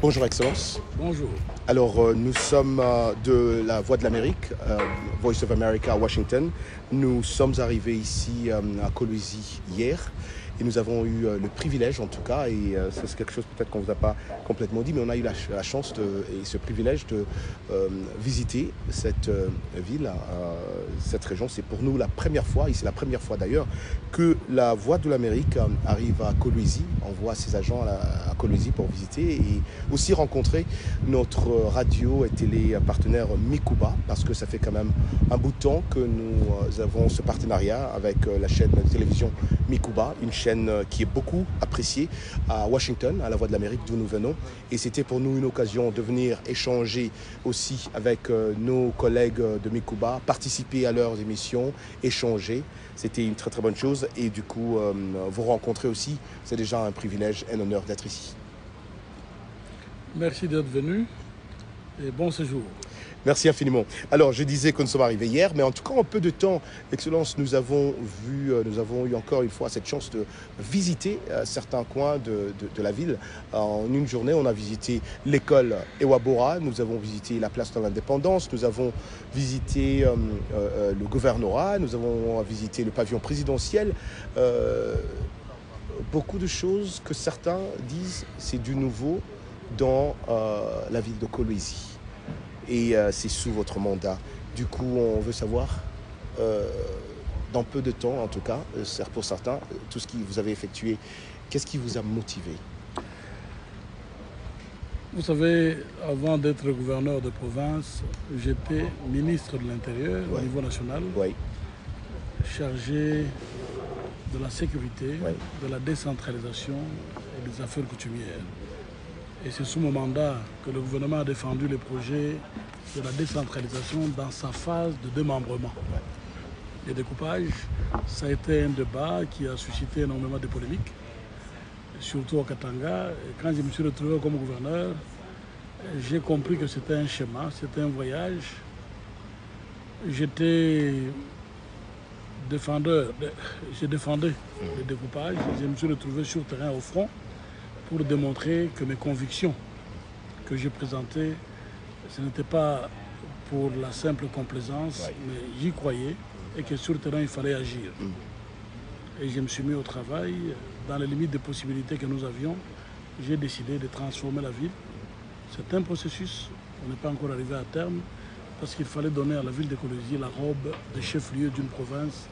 Bonjour Excellence. Bonjour. Alors nous sommes de la Voix de l'Amérique, Voice of America à Washington. Nous sommes arrivés ici à Kolwezi hier et nous avons eu le privilège en tout cas, et c'est quelque chose peut-être qu'on ne vous a pas complètement dit, mais on a eu la chance et ce privilège de visiter cette ville, cette région. C'est pour nous la première fois, et c'est la première fois d'ailleurs, que la Voix de l'Amérique arrive à Kolwezi, envoie ses agents à Kolwezi pour visiter et aussi rencontrer notre radio et télé partenaire Mikuba, parce que ça fait quand même un bout de temps que nous avons ce partenariat avec la chaîne de télévision Mikuba, une chaîne qui est beaucoup appréciée à Washington, à la Voix de l'Amérique d'où nous venons. Et c'était pour nous une occasion de venir échanger aussi avec nos collègues de Mikuba, participer à leurs émissions, échanger. C'était une très très bonne chose et du coup vous rencontrer aussi, c'est déjà un privilège et un honneur d'être ici. Merci d'être venu et bon séjour. Merci infiniment. Alors, je disais que nous sommes arrivés hier, mais en tout cas, en peu de temps, Excellence, nous avons eu encore une fois cette chance de visiter certains coins de la ville. En une journée, on a visité l'école Ewabora, nous avons visité la place de l'Indépendance, nous avons visité le gouvernorat, nous avons visité le pavillon présidentiel. Beaucoup de choses que certains disent, c'est du nouveau dans la ville de Kolwezi. Et c'est sous votre mandat. Du coup, on veut savoir, dans peu de temps en tout cas, pour certains, tout ce que vous avez effectué, qu'est-ce qui vous a motivé? Vous savez, avant d'être gouverneur de province, j'étais ministre de l'Intérieur au niveau national, chargé de la sécurité, de la décentralisation et des affaires coutumières. Et c'est sous mon mandat que le gouvernement a défendu le projet de la décentralisation dans sa phase de démembrement. Le découpage, ça a été un débat qui a suscité énormément de polémiques, surtout au Katanga. Et quand je me suis retrouvé comme gouverneur, j'ai compris que c'était un schéma, c'était un voyage. J'étais défendeur, j'ai défendu le découpage. Je me suis retrouvé sur le terrain au front pour démontrer que mes convictions que j'ai présentées, ce n'était pas pour la simple complaisance, mais j'y croyais et que sur le terrain, il fallait agir. Et je me suis mis au travail. Dans les limites des possibilités que nous avions, j'ai décidé de transformer la ville. C'est un processus, on n'est pas encore arrivé à terme, parce qu'il fallait donner à la ville de Kolwezi la robe de chef-lieu d'une province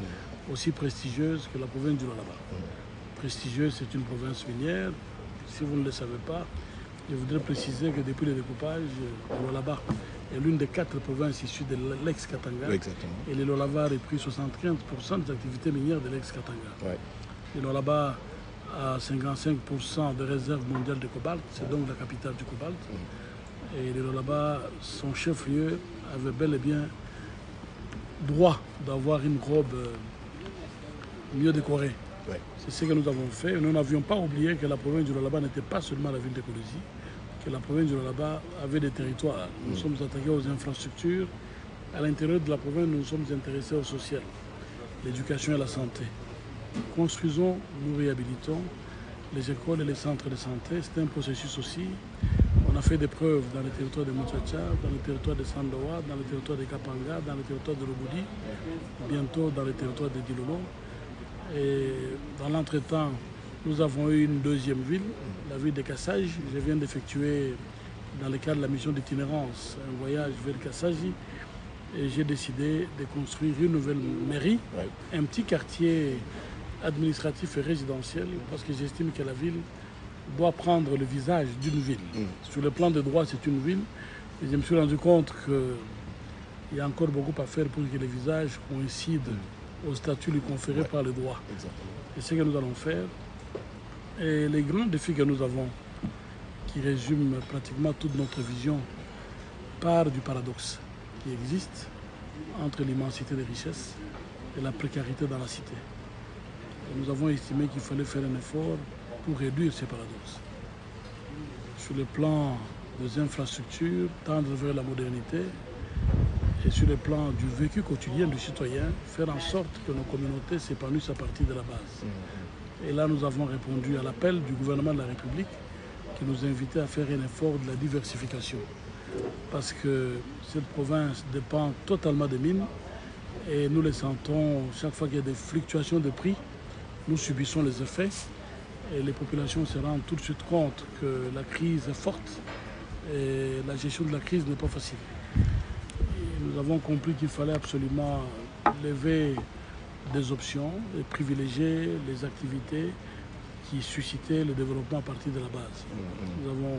aussi prestigieuse que la province du Lualaba. Prestigieuse, c'est une province minière. Si vous ne le savez pas, je voudrais préciser que depuis le découpage, le Lualaba est l'une des 4 provinces issues de l'ex-Katanga. Et le Lualaba a repris 75% des activités minières de l'ex-Katanga. Le Lualaba a 55% de réserves mondiales de cobalt, c'est donc la capitale du cobalt. Et le Lualaba, son chef-lieu, avait bel et bien droit d'avoir une robe mieux décorée. C'est ce que nous avons fait. Nous n'avions pas oublié que la province du Lualaba n'était pas seulement la ville de Kolwezi, que la province du Lualaba avait des territoires. Nous sommes attaqués aux infrastructures. À l'intérieur de la province, nous nous sommes intéressés au social, l'éducation et la santé. Construisons, nous réhabilitons les écoles et les centres de santé. C'est un processus aussi. On a fait des preuves dans le territoire de Muchacha, dans le territoire de Sandoa, dans le territoire de Kapanga, dans le territoire de Lobudi, bientôt dans le territoire de Dilolo. Et dans l'entretemps, nous avons eu une deuxième ville, la ville de Kassaji. Je viens d'effectuer, dans le cadre de la mission d'itinérance, un voyage vers Kassaji. Et j'ai décidé de construire une nouvelle mairie, un petit quartier administratif et résidentiel, parce que j'estime que la ville doit prendre le visage d'une ville. Sur le plan de droit, c'est une ville. Et je me suis rendu compte qu'il y a encore beaucoup à faire pour que les visages coïncident au statut lui conféré par le droit. C'est ce que nous allons faire. Et les grands défis que nous avons, qui résument pratiquement toute notre vision, partent du paradoxe qui existe entre l'immensité des richesses et la précarité dans la cité. Et nous avons estimé qu'il fallait faire un effort pour réduire ces paradoxes. Sur le plan des infrastructures, tendre vers la modernité, et sur le plan du vécu quotidien du citoyen, faire en sorte que nos communautés s'épanouissent à partir de la base. Et là, nous avons répondu à l'appel du gouvernement de la République qui nous invitait à faire un effort de la diversification. Parce que cette province dépend totalement des mines et nous les sentons chaque fois qu'il y a des fluctuations de prix, nous subissons les effets et les populations se rendent tout de suite compte que la crise est forte et la gestion de la crise n'est pas facile. Et nous avons compris qu'il fallait absolument lever des options et privilégier les activités qui suscitaient le développement à partir de la base. Nous avons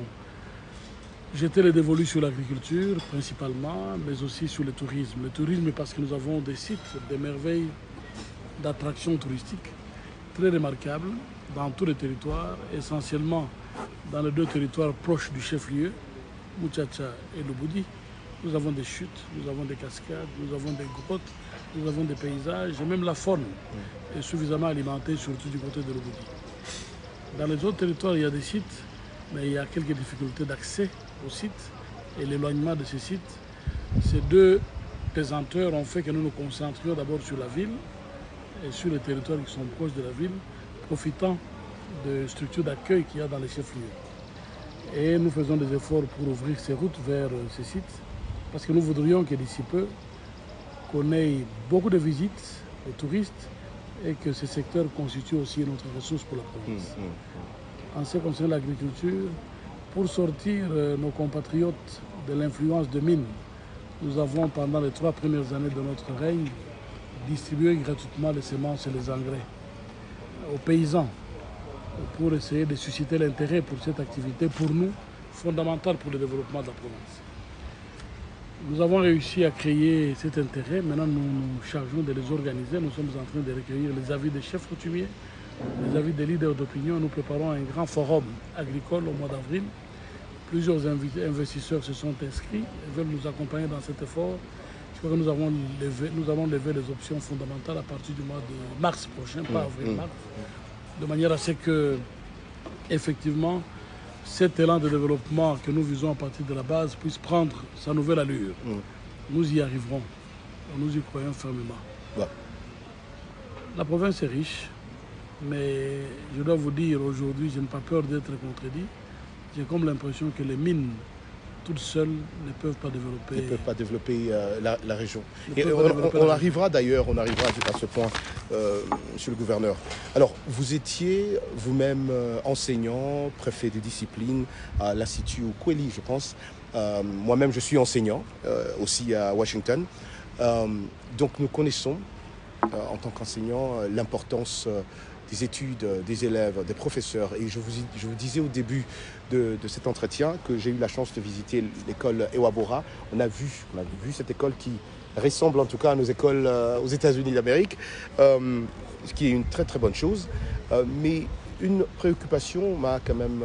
jeté les dévolus sur l'agriculture principalement, mais aussi sur le tourisme. Le tourisme parce que nous avons des sites, des merveilles d'attractions touristiques très remarquables dans tous les territoires, essentiellement dans les deux territoires proches du chef-lieu, Muchacha et Lubudi. Nous avons des chutes, nous avons des cascades, nous avons des grottes, nous avons des paysages et même la faune est suffisamment alimentée, surtout du côté de Lubudi. Dans les autres territoires, il y a des sites, mais il y a quelques difficultés d'accès aux sites et l'éloignement de ces sites. Ces deux pesanteurs ont fait que nous nous concentrions d'abord sur la ville et sur les territoires qui sont proches de la ville, profitant de structures d'accueil qu'il y a dans les chefs-lieux. Et nous faisons des efforts pour ouvrir ces routes vers ces sites, parce que nous voudrions que d'ici peu, qu'on ait beaucoup de visites de touristes et que ce secteur constitue aussi notre ressource pour la province. En ce qui concerne l'agriculture, pour sortir nos compatriotes de l'influence de mines, nous avons pendant les 3 premières années de notre règne distribué gratuitement les semences et les engrais aux paysans pour essayer de susciter l'intérêt pour cette activité, pour nous, fondamentale pour le développement de la province. Nous avons réussi à créer cet intérêt. Maintenant, nous nous chargeons de les organiser. Nous sommes en train de recueillir les avis des chefs coutumiers, les avis des leaders d'opinion. Nous préparons un grand forum agricole au mois d'avril. Plusieurs investisseurs se sont inscrits et veulent nous accompagner dans cet effort. Je crois que nous avons levé les options fondamentales à partir du mois de mars prochain, pas avril-mars, de manière à ce que, effectivement, cet élan de développement que nous visons à partir de la base puisse prendre sa nouvelle allure. Nous y arriverons. Nous y croyons fermement. Ouais. La province est riche, mais je dois vous dire aujourd'hui, je n'ai pas peur d'être contredit. J'ai comme l'impression que les mines, toutes seules, ne peuvent pas développer, la région. Et on arrivera d'ailleurs, à ce point, monsieur le gouverneur. Alors, vous étiez vous-même enseignant, préfet de discipline à l'Institut Kweli, je pense. Moi-même, je suis enseignant, aussi à Washington. Donc, nous connaissons, en tant qu'enseignants, l'importance des études, des élèves, des professeurs. Et je vous disais au début de cet entretien que j'ai eu la chance de visiter l'école Ewabora. On a vu cette école qui ressemble en tout cas à nos écoles aux États-Unis d'Amérique, ce qui est une très très bonne chose. Mais une préoccupation m'a quand même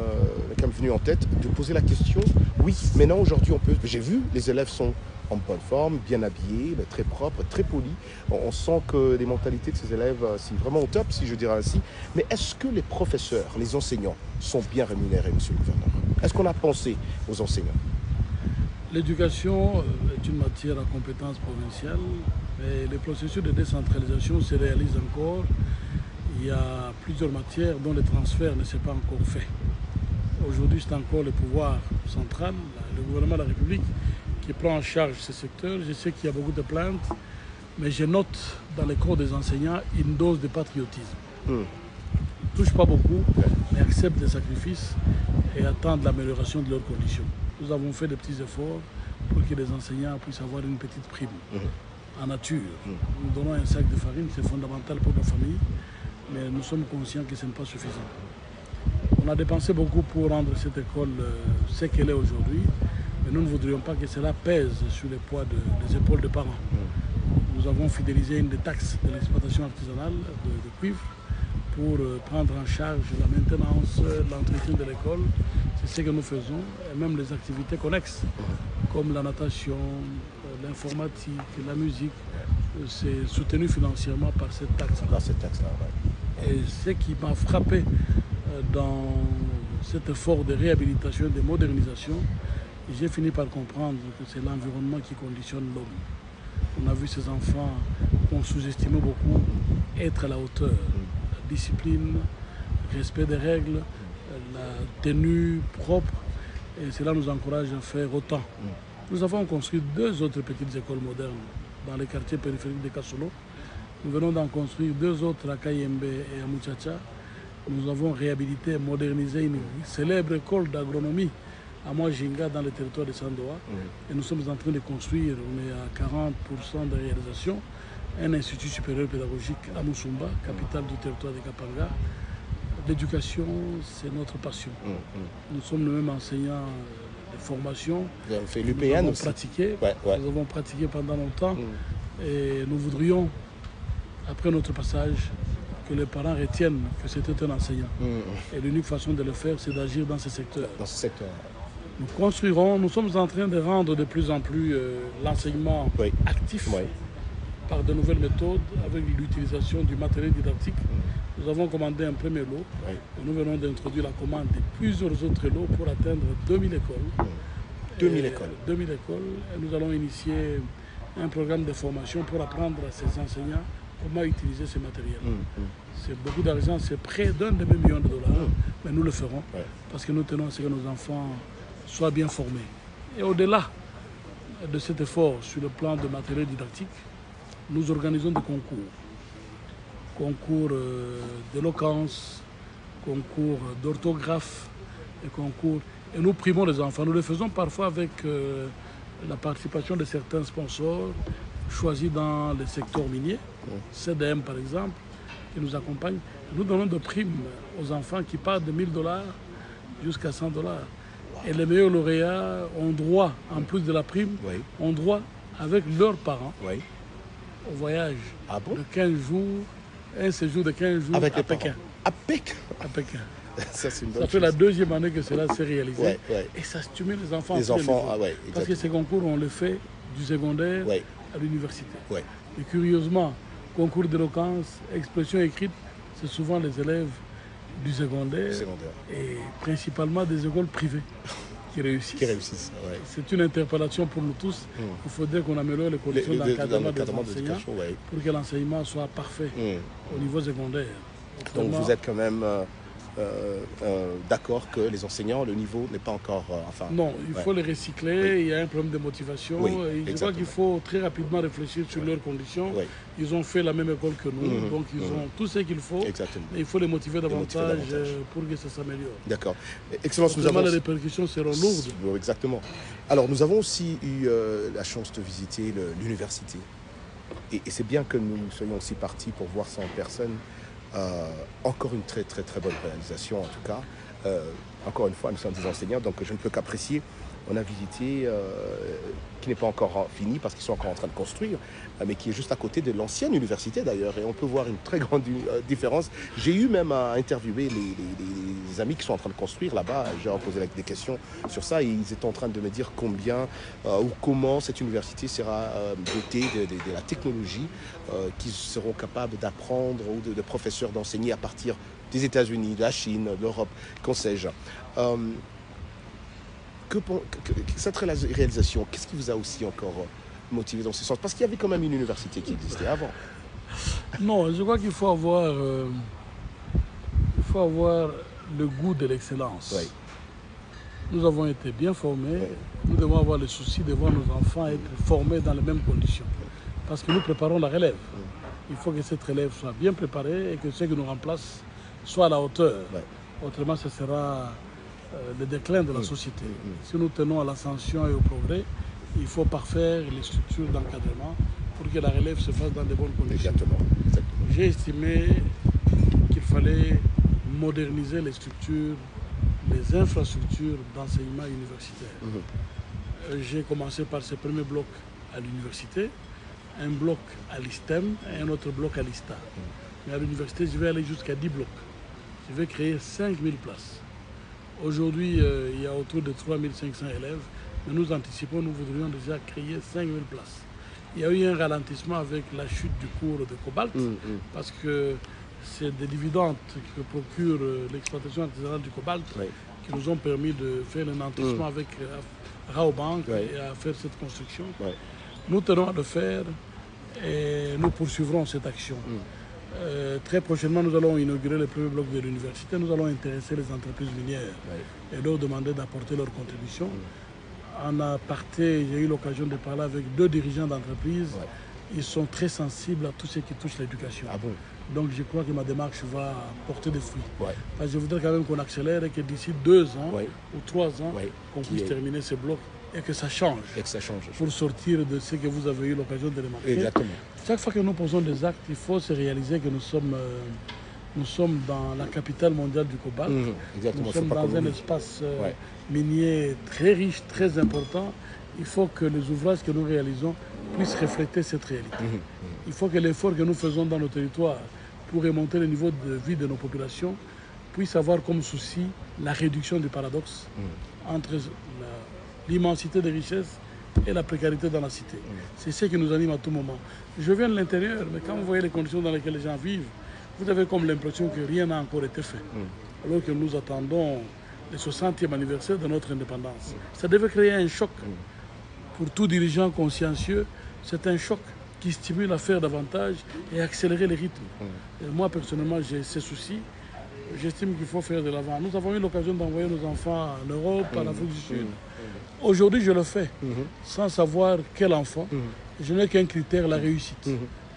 venue en tête de poser la question. Oui, maintenant aujourd'hui j'ai vu, les élèves sont en bonne forme, bien habillés, très propres, très polis. On sent que les mentalités de ces élèves sont vraiment au top, si je dirais ainsi. Mais est-ce que les professeurs, les enseignants sont bien rémunérés, monsieur le gouverneur? Est-ce qu'on a pensé aux enseignants? L'éducation est une matière à compétence provinciale, mais les processus de décentralisation se réalisent encore. Il y a plusieurs matières dont le transfert ne s'est pas encore fait. Aujourd'hui, c'est encore le pouvoir central, le gouvernement de la République, qui prend en charge ce secteur. Je sais qu'il y a beaucoup de plaintes, mais je note dans les corps des enseignants une dose de patriotisme. Ils ne touchent pas beaucoup, mais acceptent des sacrifices et attendent l'amélioration de leurs conditions. Nous avons fait des petits efforts pour que les enseignants puissent avoir une petite prime en nature. Nous donnons un sac de farine, c'est fondamental pour nos familles, mais nous sommes conscients que ce n'est pas suffisant. On a dépensé beaucoup pour rendre cette école ce qu'elle est aujourd'hui, mais nous ne voudrions pas que cela pèse sur les poids des épaules des parents. Nous avons fidélisé une des taxes de l'exploitation artisanale de cuivre pour prendre en charge la maintenance, l'entretien de l'école. C'est ce que nous faisons, et même les activités connexes, comme la natation, l'informatique, la musique, c'est soutenu financièrement par cette taxe-là. Et ce qui m'a frappé dans cet effort de réhabilitation et de modernisation, j'ai fini par comprendre que c'est l'environnement qui conditionne l'homme. On a vu ces enfants qu'on sous-estimait beaucoup être à la hauteur. La discipline, le respect des règles, la tenue propre, et cela nous encourage à faire autant. Nous avons construit 2 autres petites écoles modernes dans les quartiers périphériques de Kassolo. Nous venons d'en construire 2 autres à Kayembe et à Muchacha. Nous avons réhabilité et modernisé une célèbre école d'agronomie à Mouajinga dans le territoire de Sandoa. Et nous sommes en train de construire, on est à 40% de réalisation, un institut supérieur pédagogique à Moussumba, capitale du territoire de Kapanga. L'éducation, c'est notre passion. Nous sommes nous-mêmes enseignants de formation. Vous avez fait l'UPN aussi. Pratiqué. Nous avons pratiqué pendant longtemps. Et nous voudrions, après notre passage, que les parents retiennent que c'était un enseignant. Et l'unique façon de le faire, c'est d'agir dans ce secteur. Dans ce secteur. Nous construirons, nous sommes en train de rendre de plus en plus l'enseignement actif par de nouvelles méthodes avec l'utilisation du matériel didactique. Nous avons commandé un premier lot et nous venons d'introduire la commande de plusieurs autres lots pour atteindre 2000 écoles. 2000 écoles. 2000 écoles. Et nous allons initier un programme de formation pour apprendre à ces enseignants comment utiliser ce matériel. C'est beaucoup d'argent, c'est près d'1 demi-million de dollars, mais nous le ferons parce que nous tenons à ce que nos enfants soient bien formés. Et au-delà de cet effort sur le plan de matériel didactique, nous organisons des concours. Concours d'éloquence, concours d'orthographe, et concours. Et nous primons les enfants. Nous le faisons parfois avec la participation de certains sponsors choisis dans le secteur minier, CDM par exemple, qui nous accompagnent. Nous donnons des primes aux enfants qui partent de 1000 dollars jusqu'à 100 dollars. Et les meilleurs lauréats ont droit, en plus de la prime, ont droit avec leurs parents au voyage de 15 jours, un séjour de 15 jours avec à Pékin. À Pékin. À Pékin. Ça, c'est une bonne Ça fait chose. la 2e année que cela s'est réalisé. Et ça stimule les enfants. Les enfants, parce que ces concours, on les fait du secondaire à l'université. Et curieusement, concours d'éloquence, expression écrite, c'est souvent les élèves du secondaire. Et principalement des écoles privées qui réussissent. C'est une interpellation pour nous tous. Il faudrait qu'on améliore les conditions d'encadrement des enseignants pour que l'enseignement soit parfait au niveau secondaire. Donc vous êtes quand même d'accord que les enseignants, le niveau n'est pas encore... non, il faut les recycler, il y a un problème de motivation. Et je crois qu'il faut très rapidement réfléchir sur leurs conditions. Ils ont fait la même école que nous, donc ils ont tout ce qu'il faut. Mais il faut les motiver davantage pour que ça s'améliore. D'accord. Excellence, nous avons... Les répercussions seront lourdes. Exactement. Alors nous avons aussi eu la chance de visiter l'université. Et c'est bien que nous soyons aussi partis pour voir ça en personne. Encore une très bonne réalisation en tout cas. Encore une fois, nous sommes des enseignants, donc je ne peux qu'apprécier. On a visité, qui n'est pas encore fini parce qu'ils sont encore en train de construire, mais qui est juste à côté de l'ancienne université d'ailleurs. Et on peut voir une très grande différence. J'ai eu même à interviewer les amis qui sont en train de construire là-bas. J'ai posé des questions sur ça et ils étaient en train de me dire combien ou comment cette université sera dotée de la technologie qu'ils seront capables d'apprendre ou de professeurs d'enseigner à partir des États-Unis, de la Chine, de l'Europe, qu'en sais-je. Cette réalisation, qu'est-ce qui vous a aussi encore motivé dans ce sens? Parce qu'il y avait quand même une université qui existait avant. Non, je crois qu'il faut avoir, le goût de l'excellence. Nous avons été bien formés. Nous devons avoir le souci de voir nos enfants être formés dans les mêmes conditions. Parce que nous préparons la relève. Il faut que cette relève soit bien préparée et que ceux qui nous remplacent soient à la hauteur. Autrement, ce sera le déclin de la société. Si nous tenons à l'ascension et au progrès, il faut parfaire les structures d'encadrement pour que la relève se fasse dans de bonnes conditions. Exactement. J'ai estimé qu'il fallait moderniser les structures, les infrastructures d'enseignement universitaire. J'ai commencé par ce premier bloc à l'université, un bloc à l'ISTEM et un autre bloc à l'ISTA. Mais à l'université, je vais aller jusqu'à 10 blocs. Je vais créer 5000 places. Aujourd'hui, il y a autour de 3500 élèves, mais nous anticipons, nous voudrions déjà créer 5000 places. Il y a eu un ralentissement avec la chute du cours de cobalt, parce que c'est des dividendes que procure l'exploitation artisanale du cobalt qui nous ont permis de faire un nantissement avec Raobank et à faire cette construction. Nous tenons à le faire et nous poursuivrons cette action. Très prochainement, nous allons inaugurer le premier bloc de l'université. Nous allons intéresser les entreprises minières et leur demander d'apporter leur contribution. En aparté, j'ai eu l'occasion de parler avec 2 dirigeants d'entreprise. Ils sont très sensibles à tout ce qui touche l'éducation. Ah bon? Donc je crois que ma démarche va porter des fruits. Parce que je voudrais quand même qu'on accélère et que d'ici 2 ans ou 3 ans, qu'on puisse terminer ce bloc et que ça change. Pour sortir de ce que vous avez eu l'occasion de remarquer. Exactement. Chaque fois que nous posons des actes, il faut se réaliser que nous sommes dans la capitale mondiale du cobalt. Nous sommes dans un espace minier très riche, très important. Il faut que les ouvrages que nous réalisons puissent refléter cette réalité. Il faut que l'effort que nous faisons dans nos territoires pour remonter le niveau de vie de nos populations puisse avoir comme souci la réduction du paradoxe entre l'immensité des richesses et la précarité dans la cité. C'est ce qui nous anime à tout moment. Je viens de l'intérieur, mais quand vous voyez les conditions dans lesquelles les gens vivent, vous avez comme l'impression que rien n'a encore été fait. Alors que nous attendons le 60e anniversaire de notre indépendance. Ça devait créer un choc pour tout dirigeant consciencieux. C'est un choc qui stimule à faire davantage et accélérer les rythmes. Et moi, personnellement, j'ai ces soucis. J'estime qu'il faut faire de l'avant. Nous avons eu l'occasion d'envoyer nos enfants en Europe, en Afrique du Sud. Aujourd'hui, je le fais, sans savoir quel enfant. Je n'ai qu'un critère, la réussite.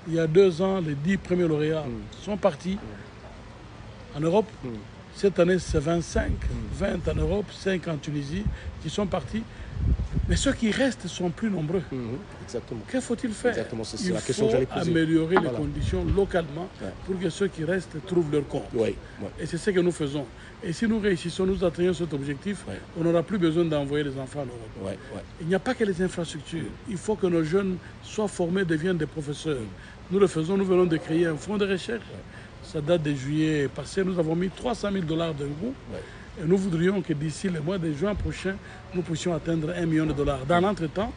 Il y a 2 ans, les 10 premiers lauréats sont partis en Europe. Cette année, c'est 25, 20 en Europe, 5 en Tunisie, qui sont partis. Mais ceux qui restent sont plus nombreux. Exactement. Que faut-il faire? Exactement, c'est Il la question que faut j'allais poser. améliorer les conditions localement pour que ceux qui restent trouvent leur compte. Et c'est ce que nous faisons. Et si nous réussissons, nous atteignons cet objectif, on n'aura plus besoin d'envoyer les enfants en Europe. Il n'y a pas que les infrastructures. Il faut que nos jeunes soient formés, deviennent des professeurs. Nous le faisons, nous venons de créer un fonds de recherche. Ça date de juillet passé. Nous avons mis $300 000 d'un coup. Et nous voudrions que d'ici le mois de juin prochain, nous puissions atteindre $1 million. Dans l'entretemps,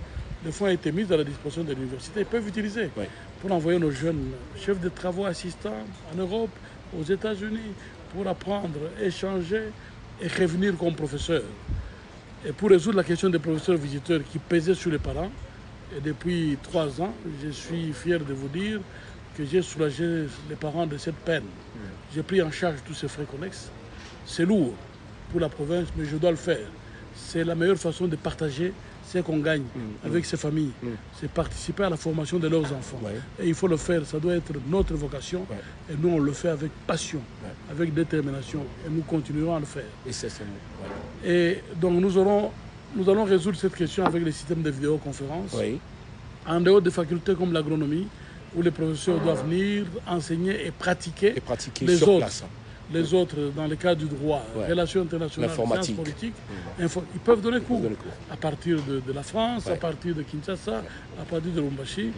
le fonds a été mis à la disposition de l'université. Ils peuvent utiliser pour envoyer nos jeunes chefs de travaux assistants en Europe, aux États-Unis, pour apprendre, échanger et revenir comme professeurs. Et pour résoudre la question des professeurs visiteurs qui pesaient sur les parents, et depuis 3 ans, je suis fier de vous dire que j'ai soulagé les parents de cette peine. J'ai pris en charge tous ces frais connexes. C'est lourd pour la province, mais je dois le faire. C'est la meilleure façon de partager ce qu'on gagne avec ces familles. C'est participer à la formation de leurs enfants. Et il faut le faire, ça doit être notre vocation. Et nous, on le fait avec passion, avec détermination. Et nous continuerons à le faire. Et donc, nous allons résoudre cette question avec les systèmes de vidéoconférence. En dehors des facultés comme l'agronomie, où les professeurs doivent venir enseigner et pratiquer les autres. Place. Les autres, dans le cadre du droit, relations internationales, sciences politiques, ils peuvent donner cours. À partir de la France, à partir de Kinshasa, à partir de Lubumbashi.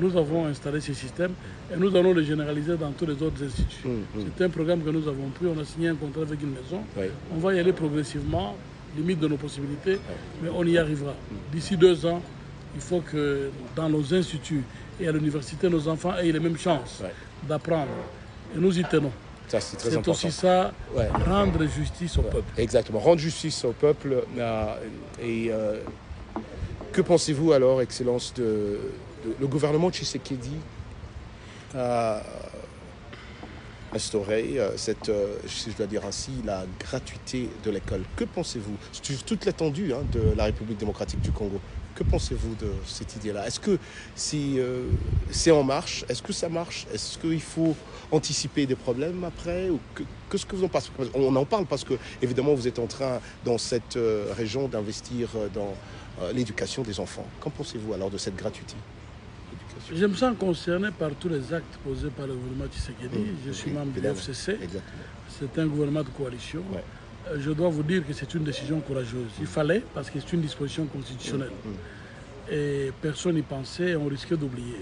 Nous avons installé ces systèmes et nous allons les généraliser dans tous les autres instituts. C'est un programme que nous avons pris, on a signé un contrat avec une maison. On va y aller progressivement, limite de nos possibilités, mais on y arrivera. D'ici 2 ans, il faut que dans nos instituts et à l'université, nos enfants aient les mêmes chances d'apprendre. Et nous y tenons. C'est aussi ça, rendre justice au peuple. Exactement, rendre justice au peuple. Que pensez-vous alors, Excellence, le gouvernement Tshisekedi a instauré cette, si je dois dire ainsi, la gratuité de l'école. Que pensez-vous? C'est toute l'étendue de la République démocratique du Congo. Que pensez-vous de cette idée-là? Est-ce que c'est en marche? Est-ce que ça marche? Est-ce qu'il faut anticiper des problèmes après? Qu'est-ce que vous en pensez? On en parle parce que, évidemment, vous êtes en train, dans cette région, d'investir dans l'éducation des enfants. Qu'en pensez-vous alors de cette gratuité? Je me sens concerné par tous les actes posés par le gouvernement Tshisekedi. Je suis membre du FCC. C'est un gouvernement de coalition. Je dois vous dire que c'est une décision courageuse. Il fallait, parce que c'est une disposition constitutionnelle. Et personne n'y pensait, on risquait d'oublier.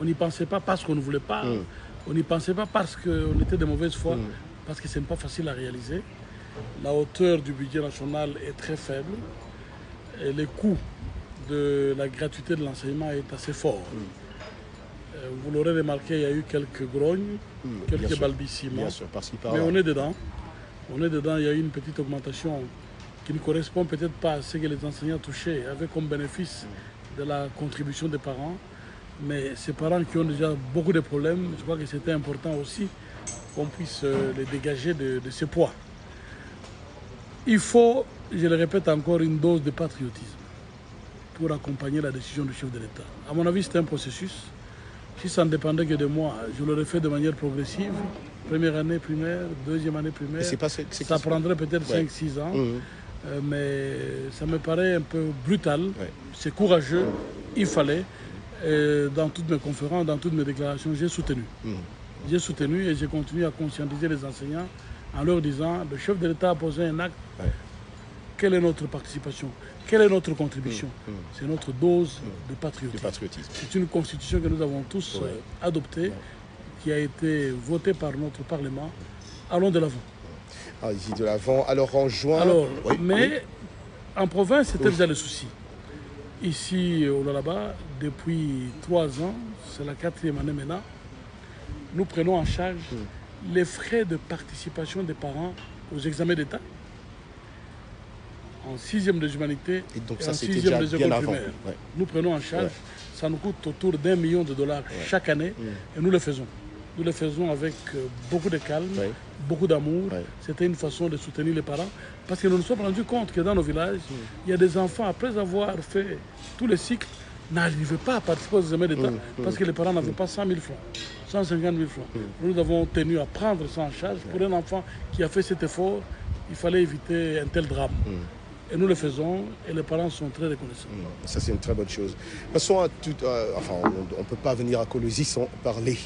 On n'y pensait pas parce qu'on ne voulait pas. On n'y pensait pas parce qu'on était de mauvaise foi, parce que ce n'est pas facile à réaliser. La hauteur du budget national est très faible. Et le coût de la gratuité de l'enseignement est assez fort. Vous l'aurez remarqué, il y a eu quelques grognes, quelques balbutiements. Mais on est dedans. On est dedans, il y a eu une petite augmentation qui ne correspond peut-être pas à ce que les enseignants touchaient avec comme bénéfice de la contribution des parents. Mais ces parents qui ont déjà beaucoup de problèmes, je crois que c'était important aussi qu'on puisse les dégager de ce poids. Il faut, je le répète encore, une dose de patriotisme pour accompagner la décision du chef de l'État. À mon avis, c'est un processus. Si ça ne dépendait que de moi, je l'aurais fait de manière progressive. Première année primaire, deuxième année primaire. Ça prendrait peut-être 5-6 ans. Mais ça me paraît un peu brutal. C'est courageux. Il fallait. Dans toutes mes conférences, dans toutes mes déclarations, j'ai soutenu. J'ai soutenu et j'ai continué à conscientiser les enseignants en leur disant, le chef de l'État a posé un acte. Quelle est notre participation? Quelle est notre contribution? C'est notre dose de patriotisme. C'est une constitution que nous avons tous adoptée, qui a été votée par notre Parlement. Allons de l'avant. Allez-y de l'avant. Alors en juin... En province, c'était déjà le souci. Ici, au Lualaba, depuis 3 ans, c'est la 4e année maintenant, nous prenons en charge les frais de participation des parents aux examens d'État, en 6e des humanités et donc en 6e des écoles primaires. Nous prenons en charge, ça nous coûte autour d'1 million de dollars chaque année, et nous le faisons. Nous le faisons avec beaucoup de calme, beaucoup d'amour. C'était une façon de soutenir les parents. Parce que nous nous sommes rendus compte que dans nos villages, il y a des enfants, après avoir fait tous les cycles, n'arrivaient pas à participer aux examens d'État parce que les parents n'avaient pas 100 000 francs, 150 000 francs. Nous avons tenu à prendre ça en charge. Pour un enfant qui a fait cet effort, il fallait éviter un tel drame. Et nous le faisons et les parents sont très reconnaissants. Ça, c'est une très bonne chose. Passons à tout. On ne peut pas venir à Kolwezi sans parler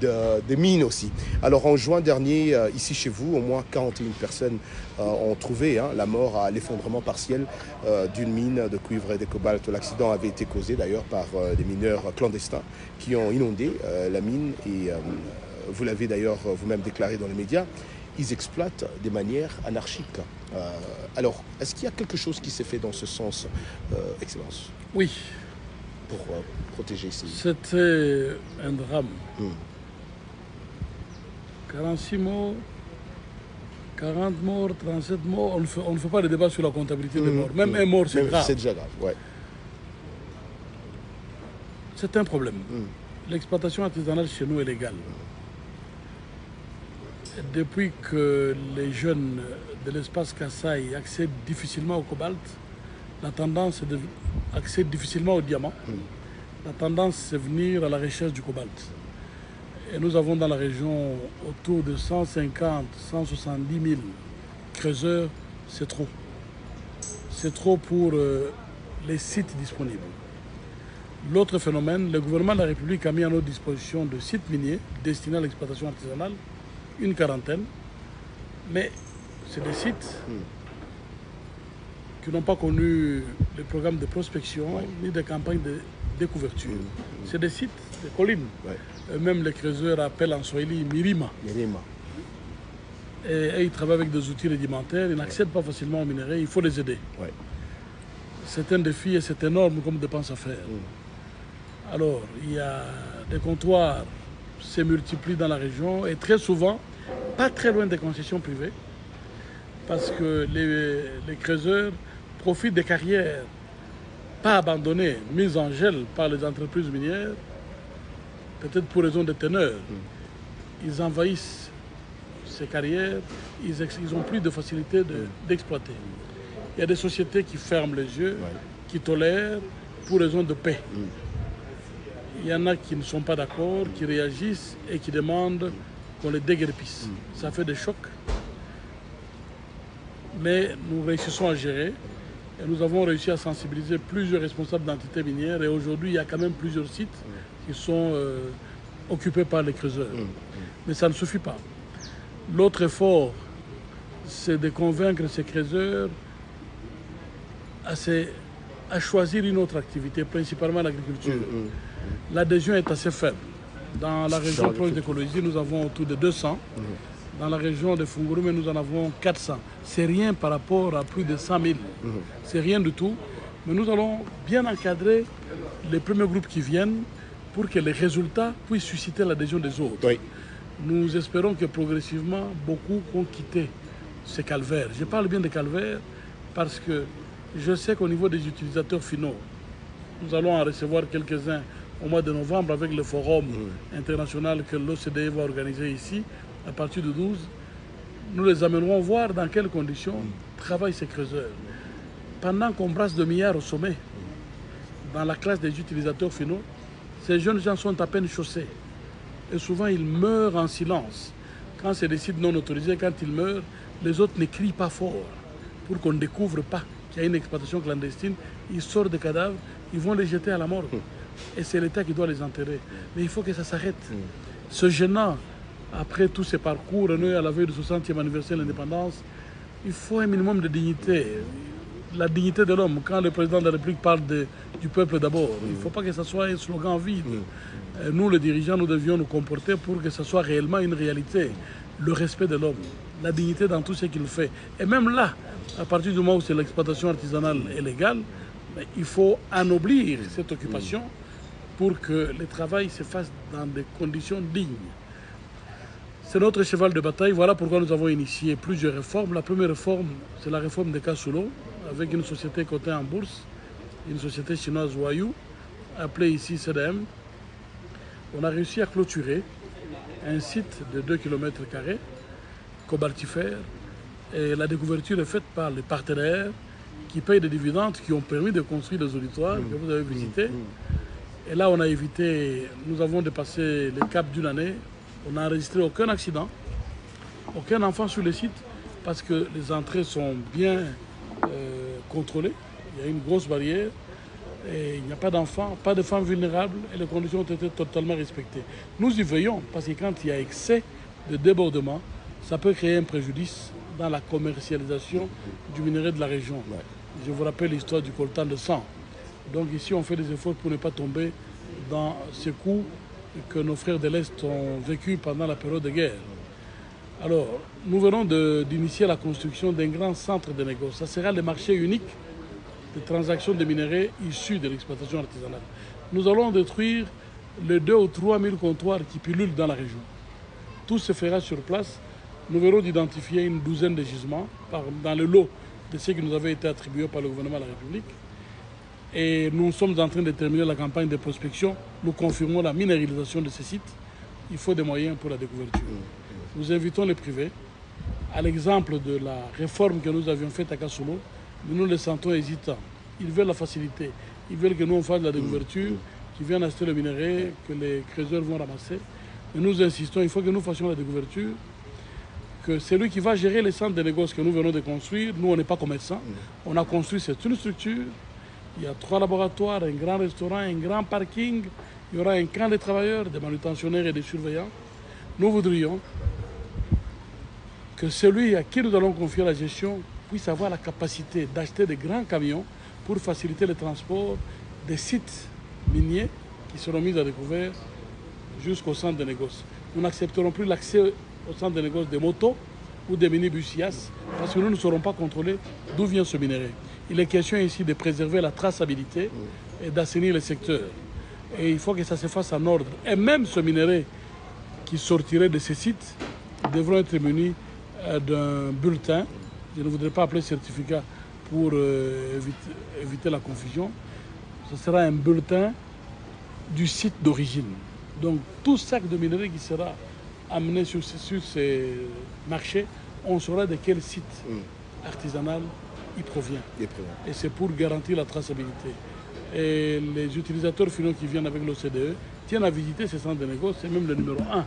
des mines aussi. Alors, en juin dernier, ici chez vous, au moins 41 personnes ont trouvé la mort à l'effondrement partiel d'une mine de cuivre et de cobalt. L'accident avait été causé d'ailleurs par des mineurs clandestins qui ont inondé la mine. Et vous l'avez d'ailleurs vous-même déclaré dans les médias. Ils exploitent de manière anarchique. Alors, est-ce qu'il y a quelque chose qui s'est fait dans ce sens, Excellence? Oui. Pour protéger ces... C'était un drame. 46 morts, 40 morts, 37 morts. On ne fait pas de débat sur la comptabilité des morts. Même un mort, c'est grave. C'est déjà grave, C'est un problème. L'exploitation artisanale chez nous est légale. Depuis que les jeunes de l'espace Kassai accèdent difficilement au cobalt, la tendance est d'accéder difficilement au diamant. La tendance, c'est venir à la recherche du cobalt. Et nous avons dans la région autour de 150, 170 000 creuseurs. C'est trop. C'est trop pour les sites disponibles. L'autre phénomène, le gouvernement de la République a mis à notre disposition de sites miniers destinés à l'exploitation artisanale, une quarantaine, mais c'est des sites qui n'ont pas connu les programmes de prospection ni des campagnes de découverture. C'est des sites, des collines. Même les creuseurs appellent en Swahili Mirima. Et ils travaillent avec des outils rudimentaires, ils n'accèdent pas facilement aux minerais, il faut les aider. C'est un défi et c'est énorme comme dépense à faire. Alors, il y a des comptoirs se multiplient dans la région et très souvent, pas très loin des concessions privées, parce que les creuseurs profitent des carrières pas abandonnées, mises en gel par les entreprises minières, peut-être pour raison de teneur. Ils envahissent ces carrières, ils ont plus de facilité d'exploiter. Il y a des sociétés qui ferment les yeux, qui tolèrent pour raison de paix. Il y en a qui ne sont pas d'accord, qui réagissent et qui demandent qu'on les déguerpisse. Ça fait des chocs. Mais nous réussissons à gérer. Et nous avons réussi à sensibiliser plusieurs responsables d'entités minières. Et aujourd'hui, il y a quand même plusieurs sites qui sont occupés par les creuseurs. Mais ça ne suffit pas. L'autre effort, c'est de convaincre ces creuseurs à choisir une autre activité, principalement l'agriculture. L'adhésion est assez faible. Dans la région proche de Kolwezi, nous avons autour de 200. Dans la région de Fungurume, nous en avons 400. C'est rien par rapport à plus de 100 000. C'est rien du tout. Mais nous allons bien encadrer les premiers groupes qui viennent pour que les résultats puissent susciter l'adhésion des autres. Nous espérons que progressivement, beaucoup vont quitter ces calvaires. Je parle bien de calvaires parce que je sais qu'au niveau des utilisateurs finaux, nous allons en recevoir quelques-uns au mois de novembre avec le forum international que l'OCDE va organiser ici, à partir du 12, nous les amènerons voir dans quelles conditions travaillent ces creuseurs. Pendant qu'on brasse de milliards au sommet, dans la classe des utilisateurs finaux, ces jeunes gens sont à peine chaussés. Et souvent, ils meurent en silence. Quand c'est des sites non autorisés, quand ils meurent, les autres ne crient pas fort pour qu'on ne découvre pas qu'il y a une exploitation clandestine. Ils sortent des cadavres, ils vont les jeter à la mort. Et c'est l'État qui doit les enterrer. Mais il faut que ça s'arrête. Ce gênant, après tous ces parcours, nous, à la veille du 60e anniversaire de l'indépendance, il faut un minimum de dignité. La dignité de l'homme. Quand le président de la République parle du peuple d'abord, il ne faut pas que ce soit un slogan vide. Nous, les dirigeants, nous devions nous comporter pour que ce soit réellement une réalité. Le respect de l'homme, la dignité dans tout ce qu'il fait. Et même là, à partir du moment où c'est l'exploitation artisanale et légale, il faut anoblir cette occupation pour que le travail se fasse dans des conditions dignes. C'est notre cheval de bataille. Voilà pourquoi nous avons initié plusieurs réformes. La première réforme, c'est la réforme de Kasulo, avec une société cotée en bourse, une société chinoise Huayu, appelée ici CDM. On a réussi à clôturer un site de 2 km², cobaltifère, et la découverture est faite par les partenaires qui payent des dividendes, qui ont permis de construire les auditoires que vous avez visités. Et là, on a évité, nous avons dépassé le cap d'une année. On n'a enregistré aucun accident, aucun enfant sur le site, parce que les entrées sont bien contrôlées. Il y a une grosse barrière, et il n'y a pas d'enfants, pas de femmes vulnérables, et les conditions ont été totalement respectées. Nous y veillons, parce que quand il y a excès de débordement, ça peut créer un préjudice dans la commercialisation du minerai de la région. Je vous rappelle l'histoire du coltan de sang. Donc ici, on fait des efforts pour ne pas tomber dans ces coups que nos frères de l'Est ont vécu pendant la période de guerre. Alors, nous venons d'initier la construction d'un grand centre de négoce. Ça sera le marché unique de transactions de minerais issus de l'exploitation artisanale. Nous allons détruire les 2 ou 3 000 comptoirs qui pullulent dans la région. Tout se fera sur place. Nous verrons d'identifier une douzaine de gisements dans le lot de ceux qui nous avaient été attribués par le gouvernement de la République. Et nous sommes en train de terminer la campagne de prospection. Nous confirmons la minéralisation de ces sites. Il faut des moyens pour la découverture. Nous invitons les privés. À l'exemple de la réforme que nous avions faite à Kasulo, nous les sentons hésitants. Ils veulent la facilité. Ils veulent que nous on fasse la découverture, qu'ils viennent acheter le minerai, que les creuseurs vont ramasser. Mais nous insistons, il faut que nous fassions la découverture, que celui qui va gérer les centres de négoce que nous venons de construire, nous on n'est pas commerçants, on a construit cette une structure. Il y a 3 laboratoires, un grand restaurant, un grand parking. Il y aura un camp de travailleurs, des manutentionnaires et des surveillants. Nous voudrions que celui à qui nous allons confier la gestion puisse avoir la capacité d'acheter des grands camions pour faciliter le transport des sites miniers qui seront mis à découvert jusqu'au centre de négoce. Nous n'accepterons plus l'accès au centre de négoce des motos ou des minibus IAS parce que nous ne saurons pas contrôler d'où vient ce minerai. Il est question ici de préserver la traçabilité et d'assainir le secteur. Et il faut que ça se fasse en ordre. Et même ce minerai qui sortirait de ces sites devront être munis d'un bulletin. Je ne voudrais pas appeler certificat pour éviter la confusion. Ce sera un bulletin du site d'origine. Donc tout sac de minerai qui sera amené sur ces marchés, on saura de quel site artisanal il provient. Et c'est pour garantir la traçabilité. Et les utilisateurs finaux qui viennent avec l'OCDE tiennent à visiter ces centres de négoce, c'est même le numéro 1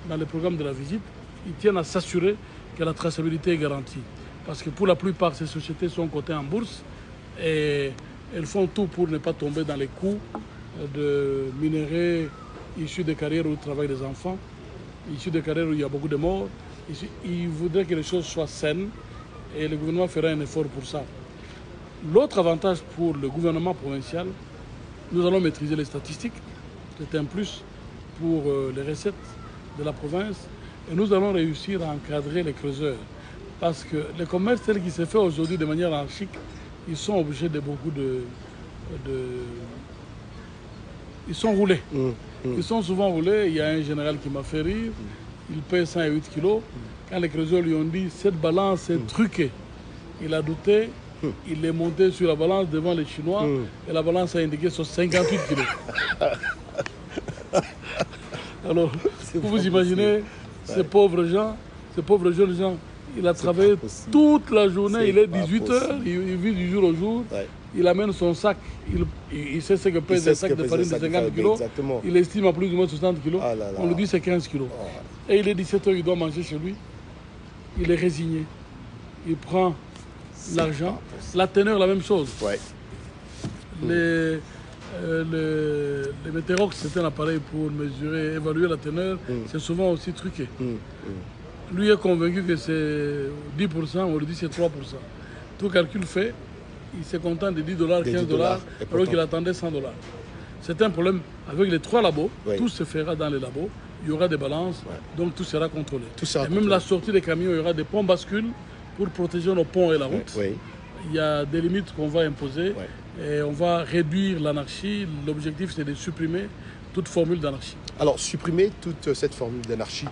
dans le programme de la visite. Ils tiennent à s'assurer que la traçabilité est garantie. Parce que pour la plupart, ces sociétés sont cotées en bourse et elles font tout pour ne pas tomber dans les coûts de minerais issus des carrières où travaillent les enfants, issus des carrières où il y a beaucoup de morts. Ils voudraient que les choses soient saines et le gouvernement fera un effort pour ça. L'autre avantage pour le gouvernement provincial, nous allons maîtriser les statistiques. C'est un plus pour les recettes de la province. Et nous allons réussir à encadrer les creuseurs. Parce que le commerce tel qu'il se fait aujourd'hui de manière anarchique, ils sont obligés de beaucoup Ils sont roulés. Ils sont souvent roulés. Il y a un général qui m'a fait rire. Il paye 108 kilos. Quand les creuseurs lui ont dit cette balance est truquée, il a douté. Il est monté sur la balance devant les Chinois et la balance a indiqué sur 58 kilos. Alors, vous imaginez ces pauvres gens, ces pauvres jeunes gens, il a travaillé toute la journée, il est 18h, il vit du jour au jour, il amène son sac, il sait ce que pèse un sac de farine de 50 kg, il estime à plus ou moins 60 kg, on lui dit c'est 15 kg. Et il est 17h, il doit manger chez lui, il est résigné, il prend l'argent, la teneur la même chose. Les Métérox, c'est un appareil pour mesurer, évaluer la teneur, c'est souvent aussi truqué. Lui est convaincu que c'est 10%, on lui dit c'est 3%. Tout calcul fait, il s'est content de 10 $, 15 $, alors qu'il attendait 100 $. C'est un problème avec les 3 labos, tout se fera dans les labos, il y aura des balances, donc tout sera contrôlé. Et même la sortie des camions, il y aura des ponts bascules pour protéger nos ponts et la route. Il y a des limites qu'on va imposer et on va réduire l'anarchie. L'objectif, c'est de supprimer toute formule d'anarchie. Alors, supprimer toute cette formule d'anarchie,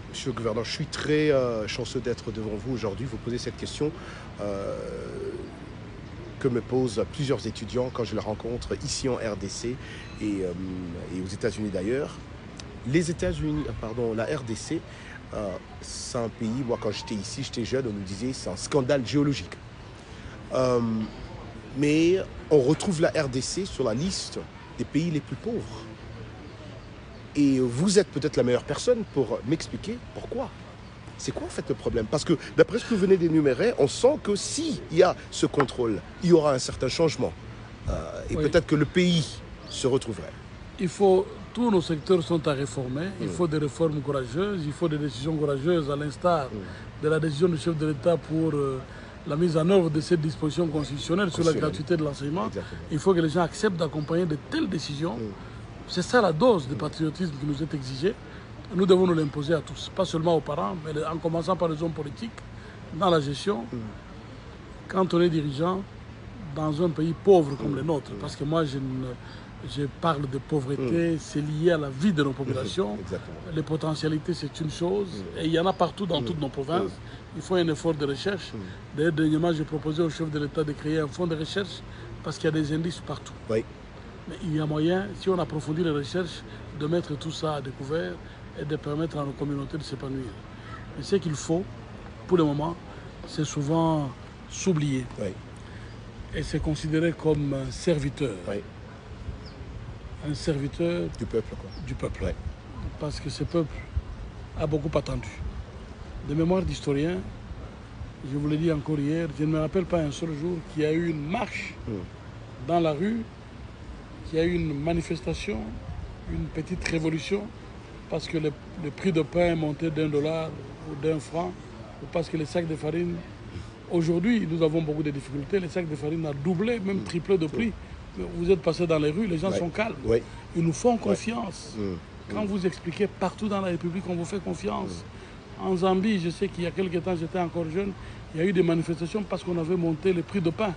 Monsieur le gouverneur, je suis très chanceux d'être devant vous aujourd'hui. Vous posez cette question que me posent plusieurs étudiants quand je les rencontre ici en RDC et aux États-Unis d'ailleurs. Les États-Unis, pardon, la RDC, c'est un pays, moi quand j'étais ici, j'étais jeune, on nous disait c'est un scandale géologique. Mais on retrouve la RDC sur la liste des pays les plus pauvres. Et vous êtes peut-être la meilleure personne pour m'expliquer pourquoi. C'est quoi en fait le problème? Parce que d'après ce que vous venez d'énumérer, on sent que s'il y a ce contrôle, il y aura un certain changement. Et peut-être que le pays se retrouverait. Tous nos secteurs sont à réformer. Il faut des réformes courageuses, il faut des décisions courageuses, à l'instar de la décision du chef de l'État pour la mise en œuvre de cette disposition constitutionnelle sur la gratuité de l'enseignement. Il faut que les gens acceptent d'accompagner de telles décisions. C'est ça la dose de patriotisme qui nous est exigée. Nous devons nous l'imposer à tous, pas seulement aux parents, mais en commençant par les hommes politiques, dans la gestion. Quand on est dirigeant dans un pays pauvre comme le nôtre, parce que moi je parle de pauvreté, c'est lié à la vie de nos populations. Les potentialités, c'est une chose, et il y en a partout dans toutes nos provinces. Il faut un effort de recherche. D'ailleurs, dernièrement, j'ai proposé au chef de l'État de créer un fonds de recherche, parce qu'il y a des indices partout. Mais il y a moyen, si on approfondit les recherches, de mettre tout ça à découvert et de permettre à nos communautés de s'épanouir. Mais ce qu'il faut, pour le moment, c'est souvent s'oublier. Et c'est considéré comme un serviteur. Un serviteur du peuple. Du peuple. Parce que ce peuple a beaucoup attendu. De mémoire d'historien, je vous l'ai dit encore hier, je ne me rappelle pas un seul jour qu'il y a eu une marche dans la rue, qu'il y a eu une manifestation, une petite révolution, parce que le prix de pain est monté d'1 $ ou d'1 franc, ou parce que les sacs de farine... Aujourd'hui, nous avons beaucoup de difficultés, les sacs de farine ont doublé, même triplé de prix. Vous êtes passé dans les rues, les gens sont calmes. Ils nous font confiance. Quand vous expliquez partout dans la République, on vous fait confiance. En Zambie, je sais qu'il y a quelques temps, j'étais encore jeune, il y a eu des manifestations parce qu'on avait monté le prix de pain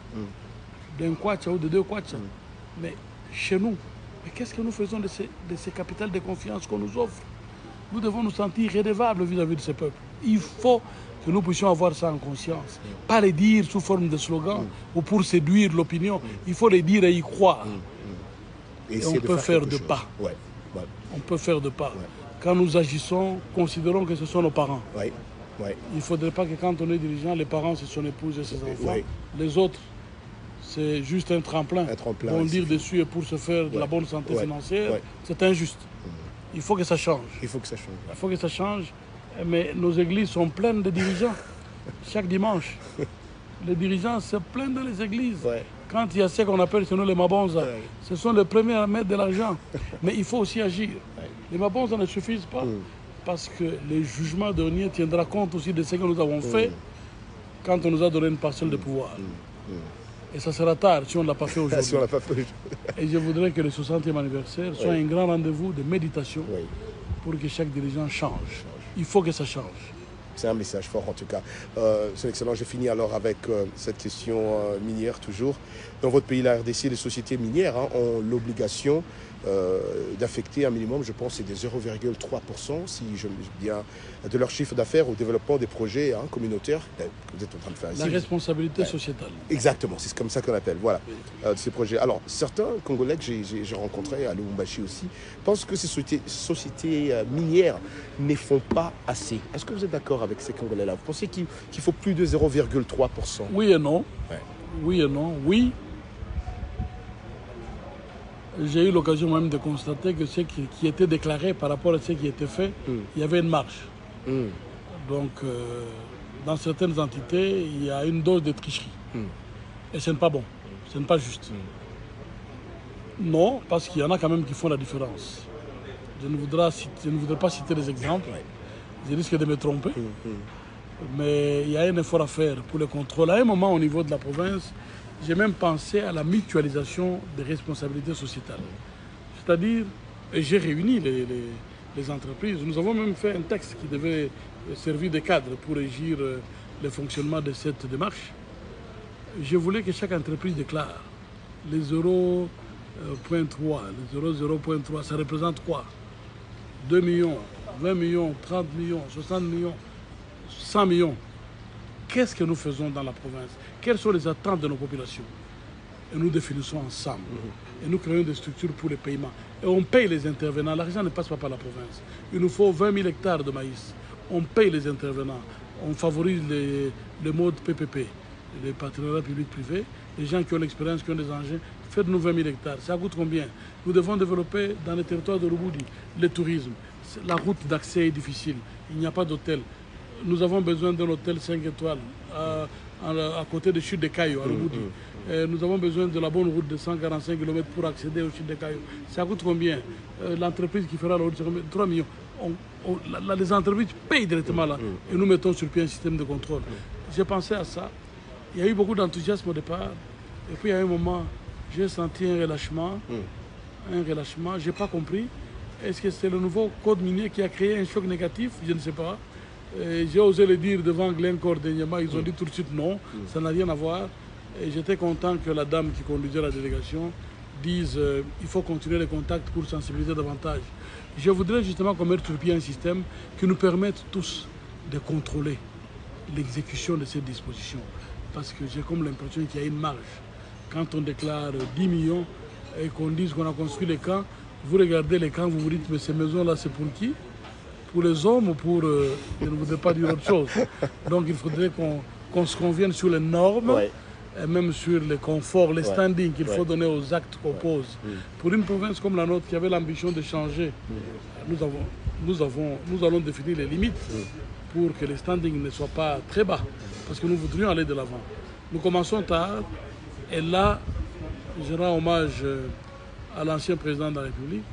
d'un kwacha ou de 2 kwacha. Mais chez nous, qu'est-ce que nous faisons de ces capitales de confiance qu'on nous offre? Nous devons nous sentir redevables vis-à-vis de ce peuple. Il faut que nous puissions avoir ça en conscience. Pas les dire sous forme de slogan ou pour séduire l'opinion. Il faut les dire et y croire. Et on peut faire de pas. On peut faire de pas. Quand nous agissons, considérons que ce sont nos parents. Il ne faudrait pas que quand on est dirigeant, les parents, c'est son épouse et ses enfants. Les autres, c'est juste un tremplin. Bondir dessus et pour se faire de la bonne santé financière, c'est injuste. Il faut que ça change. Il faut que ça change. Mais nos églises sont pleines de dirigeants. Chaque dimanche, les dirigeants se plaignent dans les églises. Quand il y a ce qu'on appelle chez nous les mabonzas, ce sont les premiers à mettre de l'argent. Mais il faut aussi agir. Les mabonzas ne suffisent pas parce que le jugement dernier tiendra compte aussi de ce que nous avons fait quand on nous a donné une parcelle de pouvoir. Et ça sera tard si on ne l'a pas fait aujourd'hui. Et je voudrais que le 60e anniversaire soit un grand rendez-vous de méditation pour que chaque dirigeant change. Il faut que ça change. C'est un message fort en tout cas. C'est excellent. Je finis alors avec cette question minière toujours. Dans votre pays, la RDC, les sociétés minières ont l'obligation d'affecter un minimum, je pense, c'est des 0,3%, si je me dis bien, de leur chiffre d'affaires au développement des projets communautaires que vous êtes en train de faire ici. La responsabilité sociétale. Exactement, c'est comme ça qu'on appelle, voilà, ces projets. Alors, certains Congolais que j'ai rencontrés à Lubumbashi aussi pensent que ces sociétés minières ne font pas assez. Est-ce que vous êtes d'accord avec ces Congolais-là? Vous pensez qu'il faut plus de 0,3%? Oui et non. Ouais. Oui et non. Oui. J'ai eu l'occasion même de constater que ce qui était déclaré par rapport à ce qui était fait, il y avait une marge. Donc, dans certaines entités, il y a une dose de tricherie. Et ce n'est pas bon, ce n'est pas juste. Non, parce qu'il y en a quand même qui font la différence. Je ne voudrais pas citer des exemples, je risque de me tromper. Mais il y a un effort à faire pour le contrôle. À un moment, au niveau de la province, j'ai même pensé à la mutualisation des responsabilités sociétales. C'est-à-dire, et j'ai réuni les entreprises. Nous avons même fait un texte qui devait servir de cadre pour régir le fonctionnement de cette démarche. Je voulais que chaque entreprise déclare les 0,3. Les 0,3, ça représente quoi? 2 millions, 20 millions, 30 millions, 60 millions, 100 millions. Qu'est-ce que nous faisons dans la province? Quelles sont les attentes de nos populations? Et nous définissons ensemble. Et nous créons des structures pour les paiements. Et on paye les intervenants. L'argent ne passe pas par la province. Il nous faut 20 000 hectares de maïs. On paye les intervenants. On favorise le mode PPP, les partenariats publics-privés. Les gens qui ont l'expérience, qui ont des engins, faites-nous 20 000 hectares. Ça coûte combien? Nous devons développer dans les territoires de Lubudi le tourisme. La route d'accès est difficile. Il n'y a pas d'hôtel. Nous avons besoin d'un hôtel 5 étoiles à côté de Chute des Cailloux, à Lubudi. Nous avons besoin de la bonne route de 145 km pour accéder au Chute des Cailloux. Ça coûte combien? L'entreprise qui fera la route, 3 millions. Les entreprises payent directement là. Et nous mettons sur pied un système de contrôle. J'ai pensé à ça. Il y a eu beaucoup d'enthousiasme au départ. Et puis à un moment, j'ai senti un relâchement. Je n'ai pas compris. Est-ce que c'est le nouveau code minier qui a créé un choc négatif? Je ne sais pas. J'ai osé le dire devant Glencore dernièrement. Ils ont dit tout de suite non, ça n'a rien à voir. Et j'étais content que la dame qui conduisait la délégation dise il faut continuer les contacts pour sensibiliser davantage. Je voudrais justement qu'on mette sur pied un système qui nous permette tous de contrôler l'exécution de ces dispositions. Parce que j'ai comme l'impression qu'il y a une marge. Quand on déclare 10 millions et qu'on dise qu'on a construit les camps, vous regardez les camps, vous vous dites mais ces maisons-là c'est pour qui? Pour les hommes ou pour... je ne voudrais pas dire autre chose. Donc il faudrait qu'on se convienne sur les normes, et même sur les conforts, les standings qu'il faut donner aux actes qu'on pose. Pour une province comme la nôtre qui avait l'ambition de changer, nous allons définir les limites pour que les standings ne soient pas très bas, parce que nous voudrions aller de l'avant. Nous commençons tard, et là, je rends hommage à l'ancien président de la République,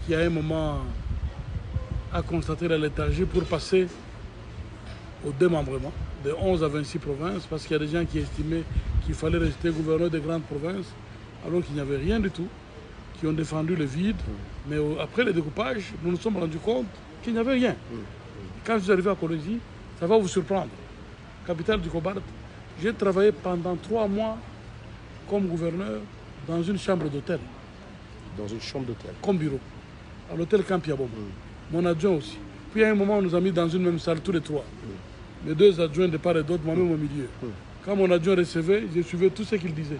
qui à un moment a constaté la léthargie pour passer au démembrement de 11 à 26 provinces, parce qu'il y a des gens qui estimaient qu'il fallait rester gouverneur des grandes provinces, alors qu'il n'y avait rien du tout, qui ont défendu le vide. Mais après le découpage, nous nous sommes rendus compte qu'il n'y avait rien. Quand je suis arrivé à Kolwezi, ça va vous surprendre, capitale du Cobalt, j'ai travaillé pendant 3 mois comme gouverneur dans une chambre d'hôtel. Dans une chambre d'hôtel? Comme bureau, à l'hôtel Camp Yabom. Mon adjoint aussi. Puis à un moment, on nous a mis dans une même salle, tous les 3. Les 2 adjoints de part et d'autre, moi-même au milieu. Quand mon adjoint recevait, je suivais tout ce qu'il disait.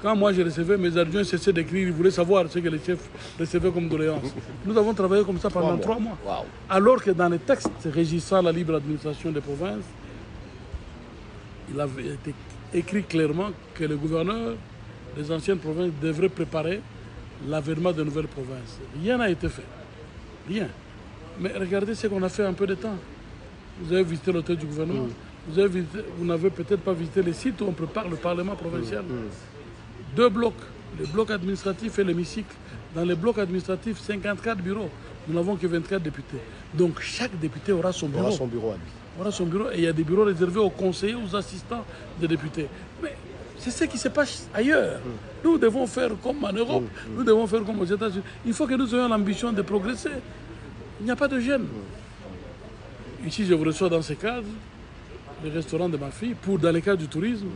Quand moi je recevais, mes adjoints cessaient d'écrire, ils voulaient savoir ce que les chefs recevaient comme doléances. Nous avons travaillé comme ça pendant 3 mois. Wow. Alors que dans les textes régissant la libre administration des provinces, il avait été écrit clairement que le gouverneur des anciennes provinces devrait préparer l'avènement de nouvelles provinces. Rien n'a été fait. Rien. Mais regardez ce qu'on a fait en peu de temps. Vous avez visité l'hôtel du gouvernement. Vous n'avez peut-être pas visité les sites où on prépare le Parlement provincial. 2 blocs, le bloc administratif et l'hémicycle. Dans les blocs administratifs, 54 bureaux. Nous n'avons que 24 députés. Donc chaque député aura son bureau. Aura son bureau. Et il y a des bureaux réservés aux conseillers, aux assistants des députés. Mais c'est ce qui se passe ailleurs. Nous devons faire comme en Europe. Nous devons faire comme aux États-Unis. Il faut que nous ayons l'ambition de progresser. Il n'y a pas de gêne. Ici, je vous reçois dans ce cadre, le restaurant de ma fille, dans le cadre du tourisme.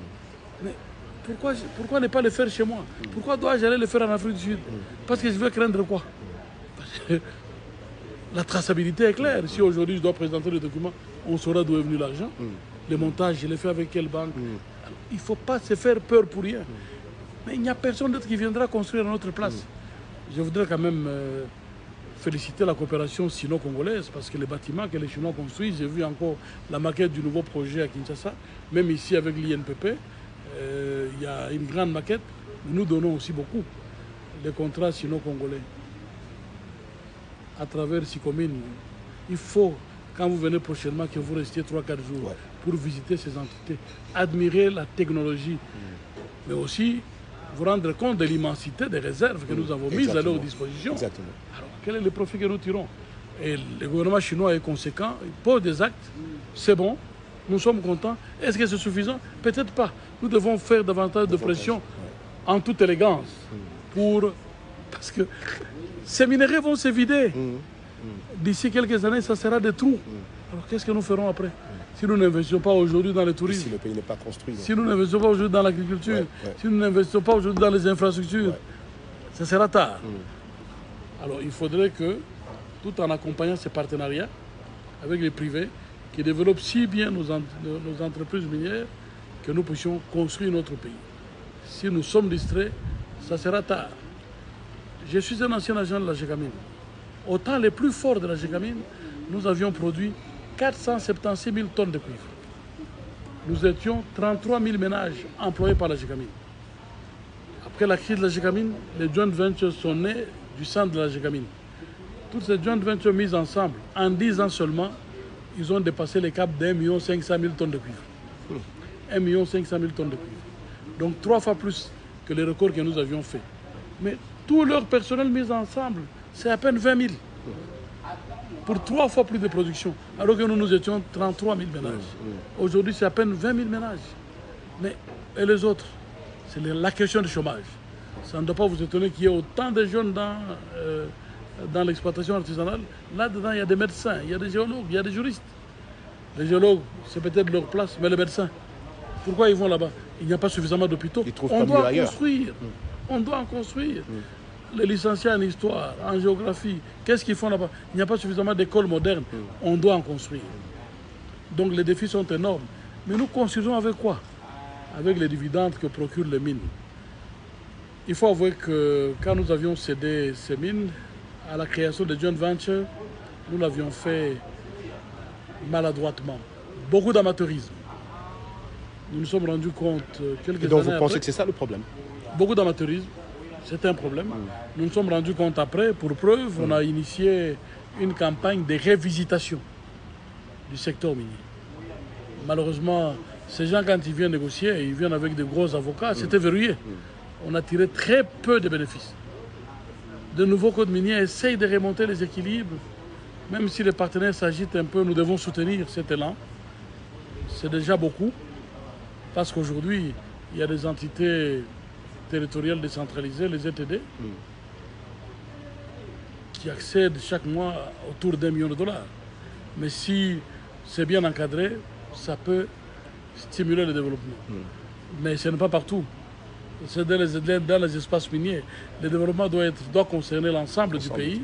Mais pourquoi ne pas le faire chez moi? Pourquoi dois-je aller le faire en Afrique du Sud? Parce que je veux craindre quoi? Parce que la traçabilité est claire. Si aujourd'hui je dois présenter le document, on saura d'où est venu l'argent. Le montage, je l'ai fait avec quelle banque? Alors, il ne faut pas se faire peur pour rien. Mais il n'y a personne d'autre qui viendra construire à notre place. Je voudrais quand même féliciter la coopération sino-congolaise parce que les bâtiments que les Chinois construisent, j'ai vu encore la maquette du nouveau projet à Kinshasa, même ici avec l'INPP, il y a une grande maquette, mais nous donnons aussi beaucoup les contrats sino-congolais à travers Sicomine. Il faut, quand vous venez prochainement, que vous restiez 3-4 jours pour visiter ces entités, admirer la technologie, mais aussi vous rendre compte de l'immensité des réserves que nous avons mises à leur disposition. Exactement. Alors, quel est le profit que nous tirons? Et le gouvernement chinois est conséquent, il pose des actes, c'est bon, nous sommes contents. Est-ce que c'est suffisant? Peut-être pas. Nous devons faire davantage de pression en toute élégance parce que ces minerais vont se vider. D'ici quelques années, ça sera des trous. Alors qu'est-ce que nous ferons après? Si nous n'investissons pas aujourd'hui dans le tourisme, si le pays n'est pas construit, si nous n'investissons pas aujourd'hui dans l'agriculture, si nous n'investissons pas aujourd'hui dans les infrastructures, ça sera tard. Alors il faudrait que, tout en accompagnant ces partenariats avec les privés, qui développent si bien nos entreprises minières, que nous puissions construire notre pays. Si nous sommes distraits, ça sera tard. Je suis un ancien agent de la Gécamine. Au temps les plus forts de la Gécamine, nous avions produit 476 000 tonnes de cuivre. Nous étions 33 000 ménages employés par la Gécamine. Après la crise de la Gécamine, les joint ventures sont nés du centre de la Gécamine. Toutes ces joint ventures mises ensemble, en 10 ans seulement, ils ont dépassé les caps d'1 500 000 tonnes de cuivre. 1 500 000 tonnes de cuivre. Donc 3 fois plus que les records que nous avions faits. Mais tout leur personnel mis ensemble, c'est à peine 20 000. Pour 3 fois plus de production, alors que nous étions 33 000 ménages. Aujourd'hui, c'est à peine 20 000 ménages. Mais, et les autres? C'est la question du chômage. Ça ne doit pas vous étonner qu'il y ait autant de jeunes dans l'exploitation artisanale. Là-dedans, il y a des médecins, il y a des géologues, il y a des juristes. Les géologues, c'est peut-être leur place, mais les médecins, pourquoi ils vont là-bas? Il n'y a pas suffisamment d'hôpitaux. On doit en construire. On doit en construire. Les licenciés en histoire, en géographie, qu'est-ce qu'ils font là-bas? Il n'y a pas suffisamment d'écoles modernes. On doit en construire. Donc les défis sont énormes. Mais nous construisons avec quoi? Avec les dividendes que procurent les mines. Il faut avouer que quand nous avions cédé ces mines à la création de joint ventures, nous l'avions fait maladroitement. Beaucoup d'amateurisme. Nous nous sommes rendus compte quelques années Et donc vous pensez après, que c'est ça le problème? Beaucoup d'amateurisme, c'est un problème. Nous nous sommes rendus compte après, pour preuve, on a initié une campagne de révisitation du secteur minier. Malheureusement, ces gens, quand ils viennent négocier, ils viennent avec de gros avocats, c'était verrouillé. On a tiré très peu de bénéfices. De nouveaux codes miniers essayent de remonter les équilibres. Même si les partenaires s'agitent un peu, nous devons soutenir cet élan. C'est déjà beaucoup, parce qu'aujourd'hui, il y a des entités territoriales décentralisées, les ETD, qui accèdent chaque mois autour d'1 million de dollars. Mais si c'est bien encadré, ça peut stimuler le développement. Mais ce n'est pas partout. C'est dans les espaces miniers. Le développement doit concerner l'ensemble du pays.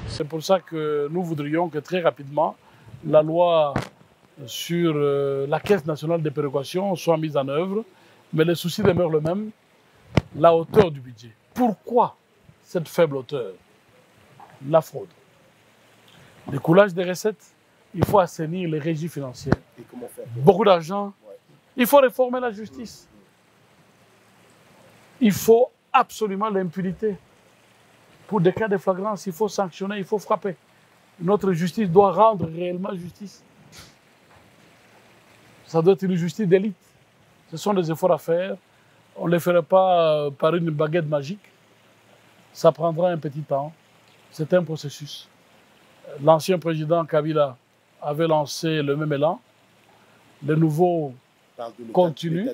C'est pour ça que nous voudrions que très rapidement, la loi sur la Caisse nationale de péréquation soit mise en œuvre. Mais le souci demeure le même, la hauteur du budget. Pourquoi cette faible hauteur? La fraude. Le coulage des recettes, il faut assainir les régies financières. Et comment faire? Beaucoup d'argent. Il faut réformer la justice. Il faut absolument l'impunité. Pour des cas de flagrance, il faut sanctionner, il faut frapper. Notre justice doit rendre réellement justice. Ça doit être une justice d'élite. Ce sont des efforts à faire. On ne les ferait pas par une baguette magique. Ça prendra un petit temps. C'est un processus. L'ancien président Kabila avait lancé le même élan. Le nouveau continue,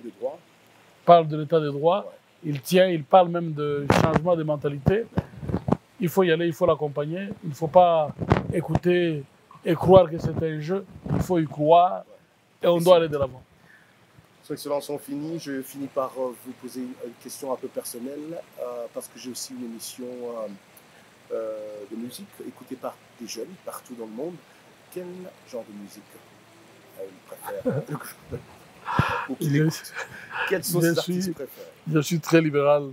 parle de l'état de droit. Il tient, il parle même de changement de mentalité. Il faut y aller, il faut l'accompagner. Il ne faut pas écouter et croire que c'est un jeu. Il faut y croire et on doit aller de l'avant. Son Excellence, on finit. Je finis par vous poser une question un peu personnelle, parce que j'ai aussi une émission de musique écoutée par des jeunes partout dans le monde. Quel genre de musique ils préfèrent? Quelle sauce d'artiste préfère? Je suis très libéral.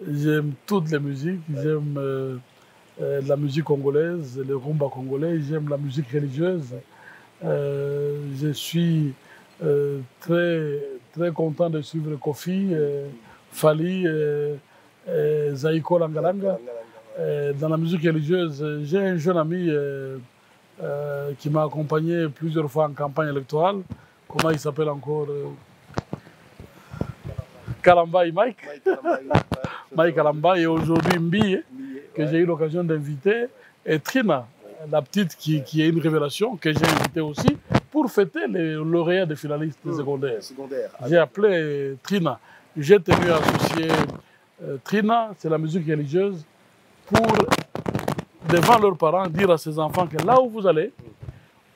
J'aime toutes les musiques. J'aime la musique congolaise, le rumba congolais. J'aime la musique religieuse. Je suis très content de suivre Kofi, Fali, Zaïko Langalanga. Dans la musique religieuse, j'ai un jeune ami qui m'a accompagné plusieurs fois en campagne électorale. Comment il s'appelle encore? Kalambaï Mike. Mike Kalambaï, et aujourd'hui Mbi, que j'ai eu l'occasion d'inviter, et Trina, la petite qui est une révélation, que j'ai invitée aussi, pour fêter les lauréats des finalistes secondaires. J'ai appelé Trina. J'ai tenu à associer Trina, c'est la musique religieuse, pour, devant leurs parents, dire à ses enfants que là où vous allez,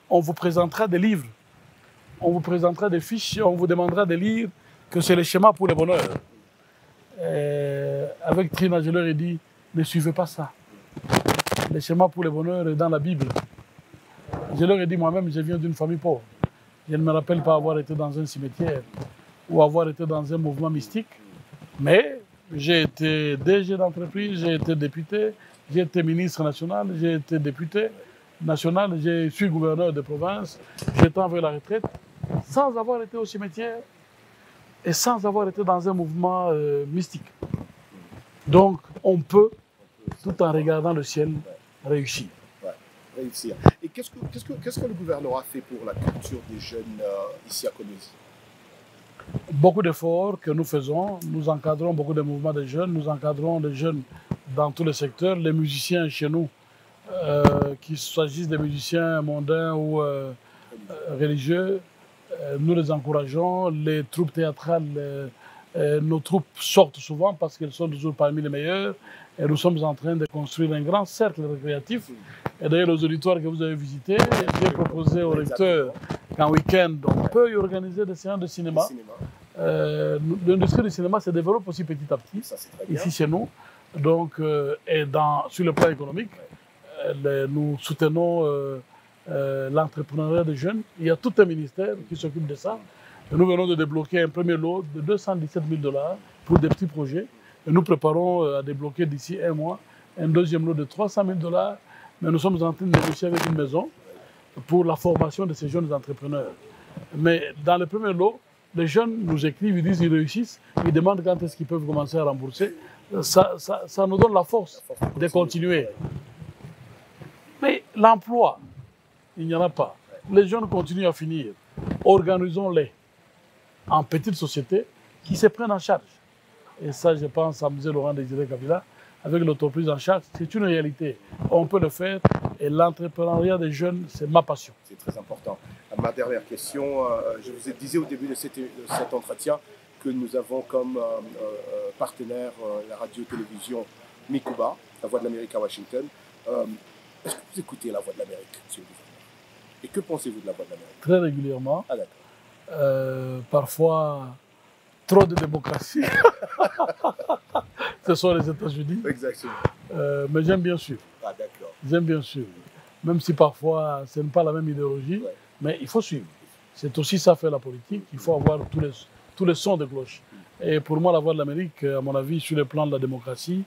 on vous présentera des livres, on vous présentera des fiches, on vous demandera de lire, que c'est le schéma pour le bonheur. Avec Trina, je leur ai dit, ne suivez pas ça. Le schéma pour le bonheur est dans la Bible. Je leur ai dit, moi-même, je viens d'une famille pauvre. Je ne me rappelle pas avoir été dans un cimetière ou avoir été dans un mouvement mystique, mais j'ai été DG d'entreprise, j'ai été député, j'ai été ministre national, j'ai été député national, je suis gouverneur de province, j'étais envers la retraite, sans avoir été au cimetière et sans avoir été dans un mouvement mystique. Donc, on peut, tout en regardant le ciel, réussir. Réussir. Et qu'est-ce que le gouvernement a fait pour la culture des jeunes ici à Kolwezi? Beaucoup d'efforts que nous faisons. Nous encadrons beaucoup de mouvements de jeunes. Nous encadrons les jeunes dans tous les secteurs. Les musiciens chez nous, qu'il s'agisse des musiciens mondains ou religieux, nous les encourageons. Les troupes théâtrales, nos troupes sortent souvent parce qu'elles sont toujours parmi les meilleures. Et nous sommes en train de construire un grand cercle récréatif. Et d'ailleurs, les auditoires que vous avez visités, j'ai proposé aux lecteurs qu'en week-end, on peut y organiser des séances de cinéma. L'industrie du cinéma se développe aussi petit à petit, ici chez nous. Donc, et sur le plan économique, nous soutenons l'entrepreneuriat des jeunes. Il y a tout un ministère qui s'occupe de ça. Et nous venons de débloquer un premier lot de 217 000 $ pour des petits projets. Et nous préparons à débloquer d'ici un mois un deuxième lot de 300 000 $. Mais nous sommes en train de négocier avec une maison pour la formation de ces jeunes entrepreneurs. Mais dans le premier lot, les jeunes nous écrivent, ils disent qu'ils réussissent, ils demandent quand est-ce qu'ils peuvent commencer à rembourser. Ça nous donne la force de continuer. Mais l'emploi, il n'y en a pas. Les jeunes continuent à finir. Organisons-les en petites sociétés qui se prennent en charge. Et ça, je pense à M. Laurent Désiré Kabila, avec l'autoprise en charge, c'est une réalité. On peut le faire et l'entrepreneuriat des jeunes, c'est ma passion. C'est très important. Ma dernière question, je vous ai dit au début de cet entretien que nous avons comme partenaire la radio-télévision Mikuba, la Voix de l'Amérique à Washington. Est-ce que vous écoutez la Voix de l'Amérique, monsieur le gouverneur? Et que pensez-vous de la Voix de l'Amérique? Très régulièrement. Ah, d'accord. Parfois, trop de démocratie. Ce sont les États-Unis. Exactement. Mais j'aime bien suivre. Ah, d'accord. J'aime bien suivre. Même si parfois, ce n'est pas la même idéologie, mais il faut suivre. C'est aussi ça fait la politique. Il faut avoir tous les sons de cloche. Et pour moi, la Voix de l'Amérique, à mon avis, sur le plan de la démocratie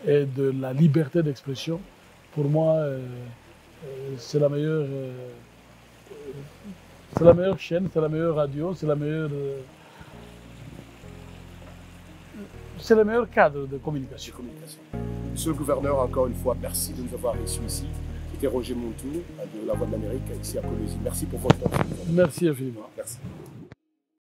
et de la liberté d'expression, pour moi, c'est la meilleure chaîne, c'est la meilleure radio, c'est la meilleure... c'est le meilleur cadre de communication. Monsieur le gouverneur, encore une fois, merci de nous avoir reçus ici. C'était Roger Montou de la Voix de l'Amérique ici à Kolwezi. Merci pour votre temps. Merci infiniment. Merci.